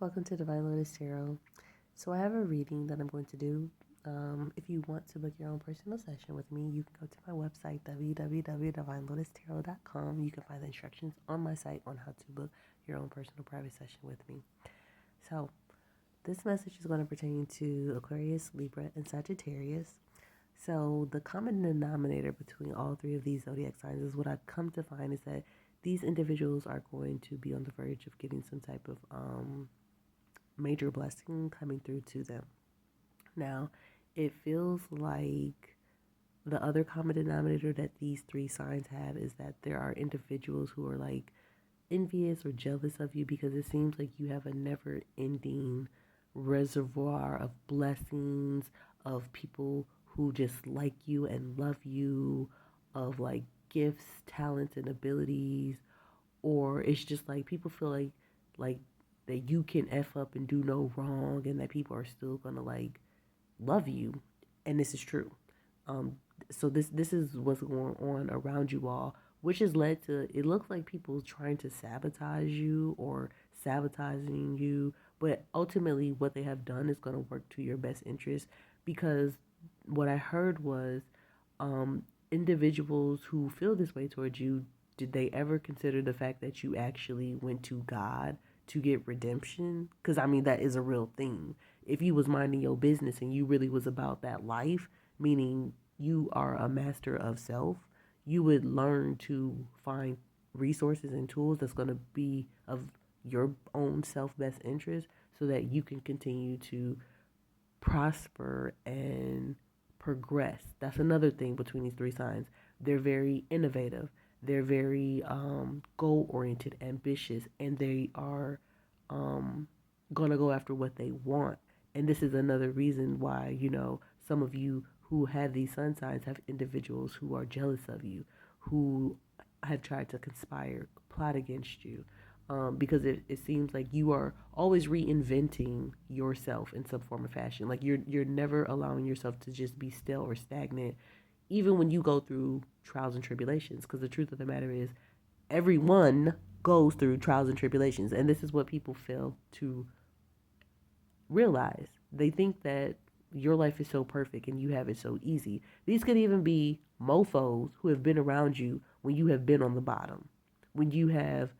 Welcome to Divine Lotus Tarot. So I have a reading that I'm going to do. If you want to book your own personal session with me, you can go to my website, www.divinelotustarot.com. You can find the instructions on my site on how to book your own personal private session with me. So this message is going to pertain to Aquarius, Libra, and Sagittarius. So the common denominator between all three of these zodiac signs is what I've come to find is that these individuals are going to be on the verge of getting some type of major blessing coming through to them. Now, it feels like the other common denominator that these three signs have is that there are individuals who are like envious or jealous of you because it seems like you have a never ending reservoir of blessings, of people who just like you and love you, of like gifts, talents, and abilities, or it's just like people feel like that you can f up and do no wrong, and that people are still gonna like love you, and this is true. Um, so this is what's going on around you all, which has led to it looks like people trying to sabotage you or sabotaging you, but ultimately what they have done is going to work to your best interest because what I heard was individuals who feel this way towards you, did they ever consider the fact that you actually went to God to get redemption? Because I mean, that is a real thing. If you was minding your business and you really was about that life, meaning you are a master of self, you would learn to find resources and tools that's going to be of your own self best interest so that you can continue to prosper and progress. That's another thing between these three signs. They're very innovative. They're very goal oriented, ambitious, and they are gonna go after what they want. And this is another reason why some of you who have these sun signs have individuals who are jealous of you, who have tried to conspire, plot against you, because it seems like you are always reinventing yourself in some form or fashion. Like you're never allowing yourself to just be still or stagnant, even when you go through trials and tribulations. Because the truth of the matter is, everyone goes through trials and tribulations, and this is what people fail to realize. They think that your life is so perfect and you have it so easy. These could even be mofos who have been around you when you have been on the bottom, when you have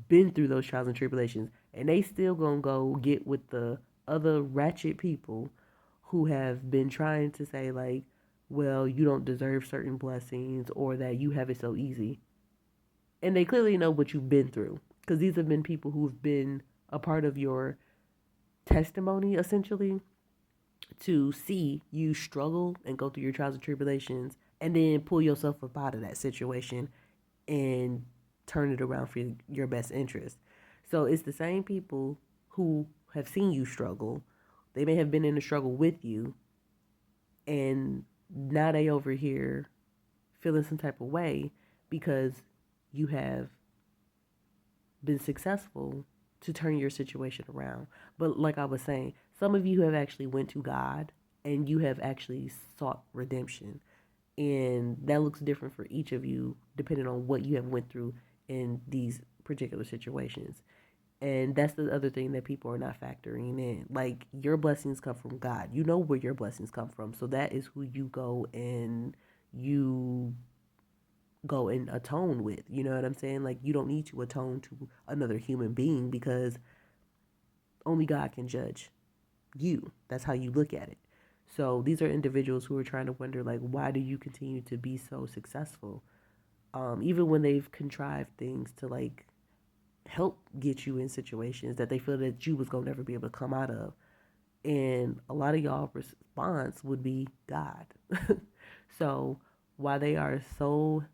been through those trials and tribulations, and they still gonna go get with the other ratchet people who have been trying to say like, well, you don't deserve certain blessings or that you have it so easy. And they clearly know what you've been through because these have been people who've been a part of your testimony essentially, to see you struggle and go through your trials and tribulations and then pull yourself up out of that situation and turn it around for your best interest. So it's the same people who have seen you struggle. They may have been in a struggle with you, and now they over here feeling some type of way because you have been successful to turn your situation around. But like I was saying, some of you have actually went to God and you have actually sought redemption. And that looks different for each of you depending on what you have went through in these particular situations. And that's the other thing that people are not factoring in. Like, your blessings come from God. You know where your blessings come from. So that is who you you go and atone with. You know what I'm saying? Like, you don't need to atone to another human being because only God can judge you. That's how you look at it. So these are individuals who are trying to wonder, like, why do you continue to be so successful? Even when they've contrived things to like help get you in situations that they feel that you was gonna never be able to come out of. And a lot of y'all response would be God. So why they are so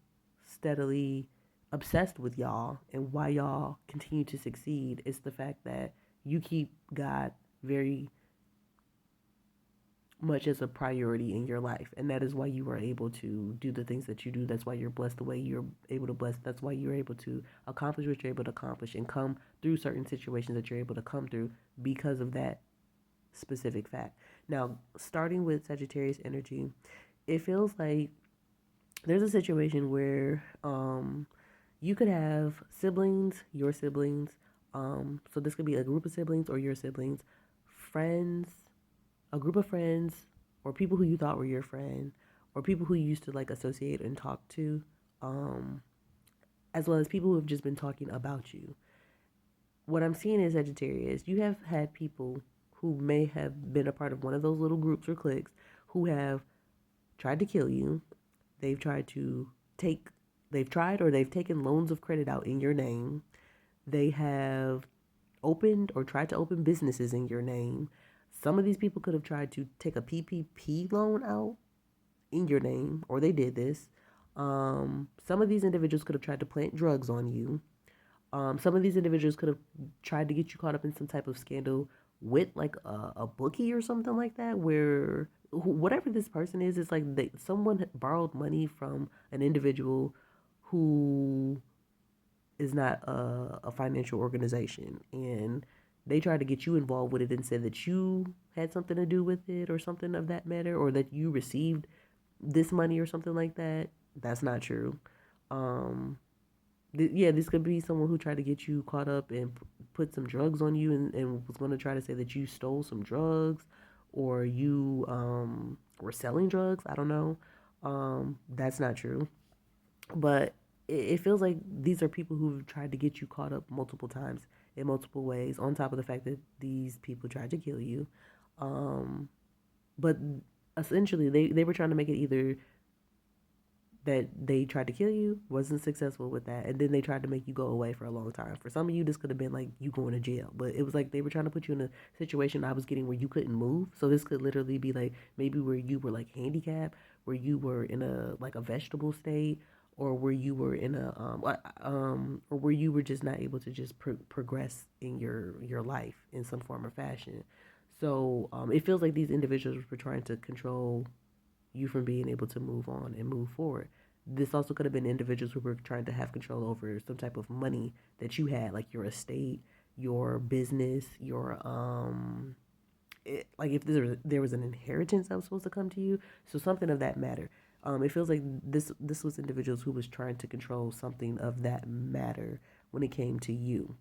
steadily obsessed with y'all and why y'all continue to succeed is the fact that you keep God very much as a priority in your life, and that is why you are able to do the things that you do. That's why you're blessed the way you're able to bless. That's why you're able to accomplish what you're able to accomplish and come through certain situations that you're able to come through because of that specific fact. Now, starting with Sagittarius energy, it feels like there's a situation where you could have siblings, your siblings, So this could be a group of siblings or your siblings, friends, a group of friends, or people who you thought were your friend, or people who you used to like associate and talk to, um, as well as people who have just been talking about you. What I'm seeing is Sagittarius. You have had people who may have been a part of one of those little groups or cliques who have tried to kill you. They've tried to take, they've tried or they've taken loans of credit out in your name. They have opened or tried to open businesses in your name. Some of these people could have tried to take a PPP loan out in your name, or they did this. Some of these individuals could have tried to plant drugs on you. Some of these individuals could have tried to get you caught up in some type of scandal with like a bookie or something like that, where whatever this person is, it's like someone borrowed money from an individual who is not a financial organization, and they tried to get you involved with it and said that you had something to do with it or something of that matter, or that you received this money or something like that. That's not true. Um, yeah, this could be someone who tried to get you caught up and put some drugs on you, and was going to try to say that you stole some drugs or you were selling drugs. I don't know. That's not true. But it feels like these are people who've tried to get you caught up multiple times in multiple ways, on top of the fact that these people tried to kill you. Um, but essentially, they were trying to make it either that they tried to kill you, wasn't successful with that, and then they tried to make you go away for a long time. For some of you, this could have been like you going to jail, but it was like they were trying to put you in a situation I was getting where you couldn't move. So this could literally be like maybe where you were like handicapped, where you were in a like a vegetable state, or where you were in a or where you were just not able to just progress in your life in some form or fashion. So it feels like these individuals were trying to control you from being able to move on and move forward. This also could have been individuals who were trying to have control over some type of money that you had, like your estate, your business, your like if there was an inheritance that was supposed to come to you, so something of that matter. It feels like this was individuals who was trying to control something of that matter when it came to you.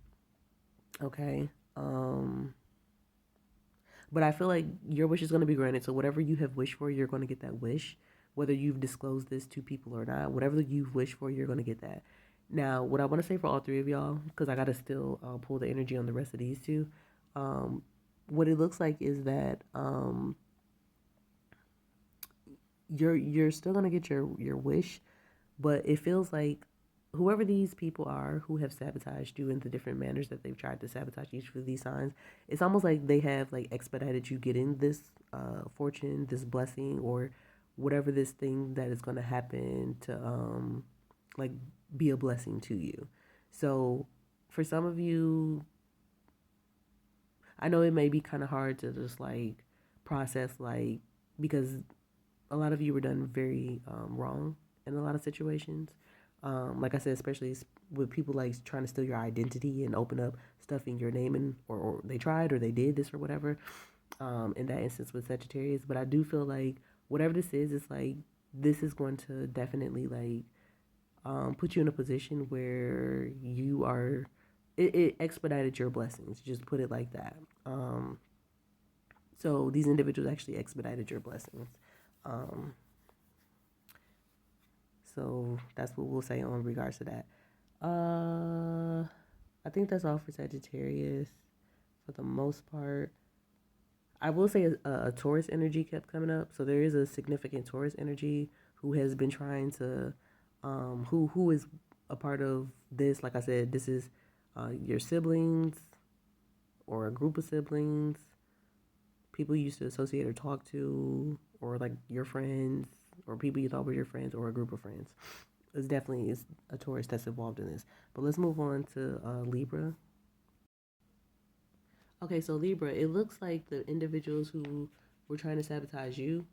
Okay. But I feel like your wish is going to be granted. So whatever you have wished for, you're going to get that wish. Whether you've disclosed this to people or not, whatever you've wished for, you're going to get that. Now, what I want to say for all three of y'all, because I got to still pull the energy on the rest of these two, um, what it looks like is that you're still going to get your wish, but it feels like whoever these people are who have sabotaged you in the different manners that they've tried to sabotage each of these signs, it's almost like they have like expedited you getting this fortune, this blessing, or whatever this thing that is going to happen to like be a blessing to you. So for some of you, I know it may be kind of hard to just like process, like, because a lot of you were done very wrong in a lot of situations. Like I said, especially with people like trying to steal your identity and open up stuff in your name, and or they tried or they did this or whatever. In that instance with Sagittarius, but I do feel like whatever this is, it's like this is going to definitely like put you in a position where you are. It expedited your blessings. Just put it like that. So these individuals actually expedited your blessings. Um, So that's what we'll say on regards to that. I think that's all for Sagittarius for the most part. I will say a Taurus energy kept coming up, so there is a significant Taurus energy who has been trying to, who is a part of this. Like I said, this is your siblings or a group of siblings, people you used to associate or talk to, or like your friends, or people you thought were your friends, or a group of friends. It's definitely is a Taurus that's involved in this. But let's move on to Libra. Okay, so Libra, it looks like the individuals who were trying to sabotage you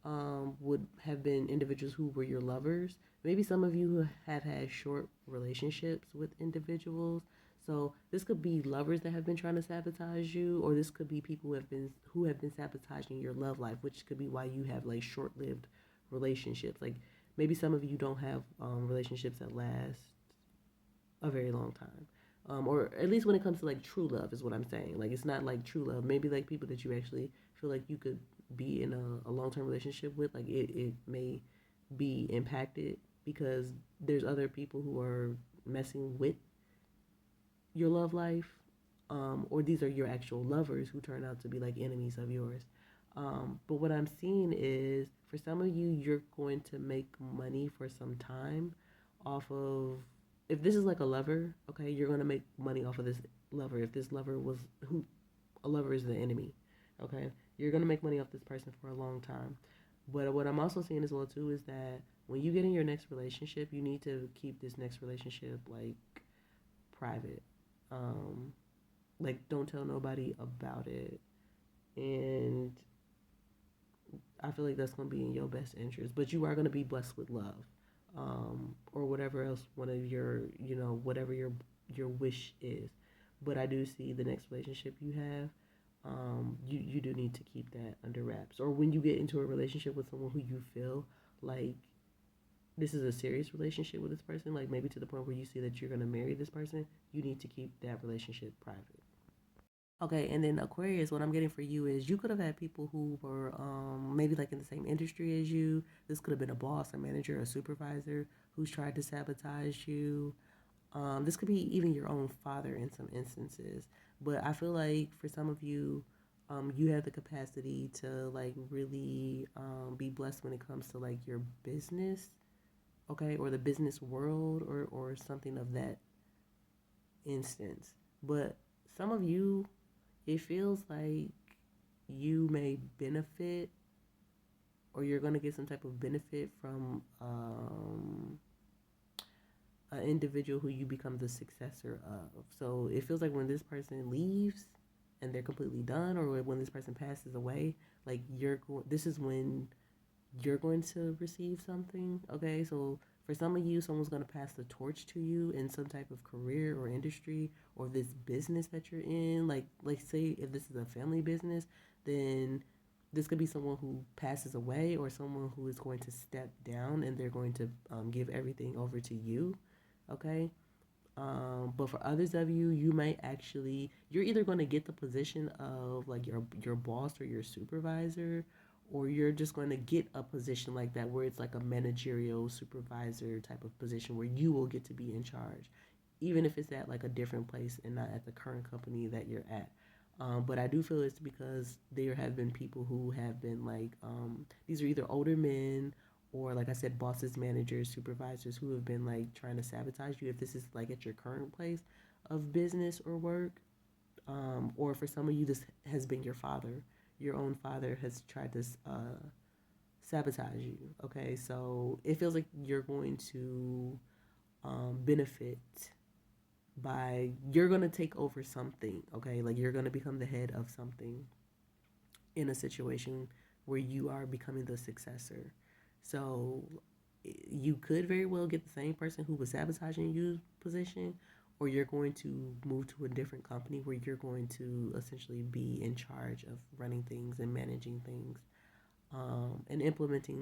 would have been individuals who were your lovers. Maybe some of you who have had short relationships with individuals. So this could be lovers that have been trying to sabotage you, or this could be people who have been sabotaging your love life, which could be why you have like short-lived relationships. Like maybe some of you don't have relationships that last a very long time. Or at least when it comes to like true love is what I'm saying. Like it's not like true love. Maybe like people that you actually feel like you could be in a long term relationship with, like it may be impacted because there's other people who are messing with your love life, or these are your actual lovers who turn out to be like enemies of yours. But what I'm seeing is for some of you, you're going to make money for some time off of, if this is like a lover, okay, you're going to make money off of this lover. If this lover was, who, a lover is the enemy, okay, you're going to make money off this person for a long time. But what I'm also seeing as well too is that when you get in your next relationship, you need to keep this next relationship like private. Um, like don't tell nobody about it, and I feel like that's gonna be in your best interest. But you are gonna be blessed with love, or whatever else one of your, whatever your wish is. But I do see the next relationship you have. You do need to keep that under wraps. Or when you get into a relationship with someone who you feel like this is a serious relationship with this person, like maybe to the point where you see that you're gonna marry this person, you need to keep that relationship private. Okay, and then Aquarius, what I'm getting for you is you could have had people who were maybe like in the same industry as you. This could have been a boss, a manager, a supervisor who's tried to sabotage you. This could be even your own father in some instances. But I feel like for some of you, you have the capacity to like really be blessed when it comes to like your business, okay, or the business world, or something of that instance. But some of you, it feels like you may benefit, or you're going to get some type of benefit from an individual who you become the successor of. So it feels like when this person leaves and they're completely done, or when this person passes away, like this is when you're going to receive something. Okay, so for some of you, someone's going to pass the torch to you in some type of career or industry, or this business that you're in. Like say if this is a family business, then this could be someone who passes away, or someone who is going to step down and they're going to give everything over to you. Okay, but for others of you, you might actually, you're either going to get the position of like your boss or your supervisor, or you're just going to get a position like that where it's like a managerial supervisor type of position where you will get to be in charge, even if it's at like a different place and not at the current company that you're at. But I do feel it's because there have been people who have been like, these are either older men, or like I said, bosses, managers, supervisors who have been like trying to sabotage you if this is like at your current place of business or work. Or for some of you, this has been your father. Your own father has tried to sabotage you. Okay, so it feels like you're going to benefit by, you're going to take over something. Okay, like you're going to become the head of something in a situation where you are becoming the successor. So you could very well get the same person who was sabotaging you position, or you're going to move to a different company where you're going to essentially be in charge of running things and managing things, and implementing